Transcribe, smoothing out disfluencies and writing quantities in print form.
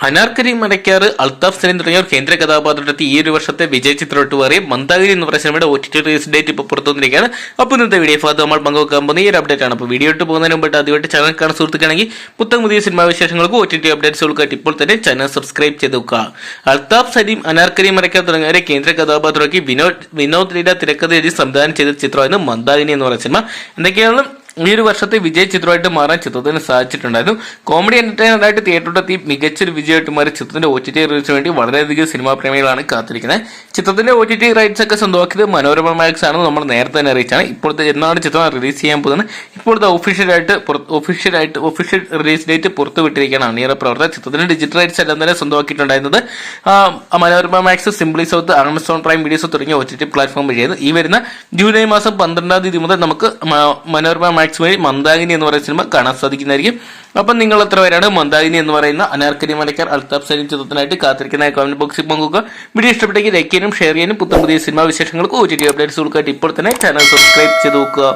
അനാർക്കലി മരക്കാറ്, അൽത്താഫ് സലീം തുടങ്ങിയവർ കേന്ദ്ര കഥാപാത്രത്തെ ഈ ഒരു വർഷത്തെ വിജയ ചിത്രമായിട്ട് മാറിയ മന്ദാകിനി എന്ന് പറയുന്ന സിനിമയുടെ OTT റിലീസ് ഡേറ്റ് ഇപ്പോൾ പുറത്തു വന്നിരിക്കുകയാണ്. അപ്പോൾ ഇന്നത്തെ വീഡിയോ ഭാഗത്ത് നമ്മൾ പങ്കുവെക്കാൻ പോകുന്ന ഈ ഒരു അപ്ഡേറ്റ് ആണ്. അപ്പോൾ വീഡിയോ ഇട്ട് പോകുന്നതിന് മുമ്പായിട്ട് ആദ്യമായിട്ട് ചാനൽ കാണുന്ന സുഹൃത്തുക്കാണെങ്കിൽ പുതിയ സിനിമാ വിശേഷങ്ങൾക്ക് OTT അപ്ഡേറ്റ്സുകൾക്കായിട്ട് ഇപ്പോൾ തന്നെ ചാനൽ സബ്സ്ക്രൈബ് ചെയ്ത് വെക്കുക. അൽത്താഫ് സലീം, അനാർക്കലി മരക്കാർ തുടങ്ങിയവരെ കേന്ദ്ര കഥാപാത്രമാക്കി വിനോദ് ലീല തിരക്കഥ എഴുതി സംവിധാനം ചെയ്ത ചിത്രമായിരുന്നു മന്ദാകിനി എന്ന് പറയുന്ന സിനിമ. എന്തൊക്കെയാണ് ഈ ഒരു വർഷത്തെ വിജയ ചിത്രമായിട്ട് മാറാൻ ചിത്രത്തിന് സാധിച്ചിട്ടുണ്ടായിരുന്നു. കോമഡി എന്റർടൈനറായിട്ട് തിയേറ്ററിലെത്തി മികച്ചൊരു വിജയമായിട്ട് മാറി ചിത്രത്തിന്റെ OTT റിലീസിന് വേണ്ടി വളരെയധികം സിനിമാ പ്രേമികളാണ് കാത്തിരിക്കുന്നത്. ചിത്രത്തിന്റെ OTT റൈറ്റ്സ് ഒക്കെ സ്വന്തമാക്കിയത് മനോരമ മാക്സ് ആണെന്ന് നമ്മൾ നേരത്തെ തന്നെ അറിയിച്ചാണ്. ഇപ്പോഴത്തെ എന്നാണ് ചിത്രം റിലീസ് ചെയ്യാൻ പോകുന്നത്, ഇപ്പോഴത്തെ ഒഫീഷ്യൽ റിലീസ് ഡേറ്റ് പുറത്തു വിട്ടിരിക്കുകയാണ് അണിയറ പ്രവർത്തകർ. ചിത്രത്തിന്റെ ഡിജിറ്റൽ റൈറ്റ്സ് എല്ലാം തന്നെ സ്വന്തമാക്കിയിട്ടുണ്ടായിരുന്നത് Manorama max, simply south, Amazon prime videos തുടങ്ങിയ OTT പ്ലാറ്റ്ഫോം വഴിയായിരുന്നു. ഈ വരുന്ന ജൂലൈ മാസം 12-ാം തീയതി മുതൽ നമുക്ക് മനോരമ മാക്സ് വഴി മന്ദാകിനി എന്ന് പറയുന്ന സിനിമ കാണാൻ സാധിക്കുന്നതായിരിക്കും. അപ്പം നിങ്ങൾ എത്ര പേരാണ് മന്ദാകിനി എന്ന് പറയുന്ന അനാർക്കലി മരക്കാർ, അൽത്താഫ് സലീം ചിത്രത്തിനായിട്ട് കാത്തിരിക്കുന്ന കമന്റ് ബോക്സിൽ പങ്കുക. വീഡിയോ ഇഷ്ടപ്പെട്ടെങ്കിൽ ലൈക്ക് ചെയ്യാനും ഷെയർ ചെയ്യാനും പുതിയ സിനിമാ വിശേഷങ്ങൾക്ക് OTT അപ്ഡേറ്റ്സുകൾക്കായിട്ട് ഇപ്പോൾ തന്നെ ചാനൽ സബ്സ്ക്രൈബ് ചെയ്ത് നോക്കുക.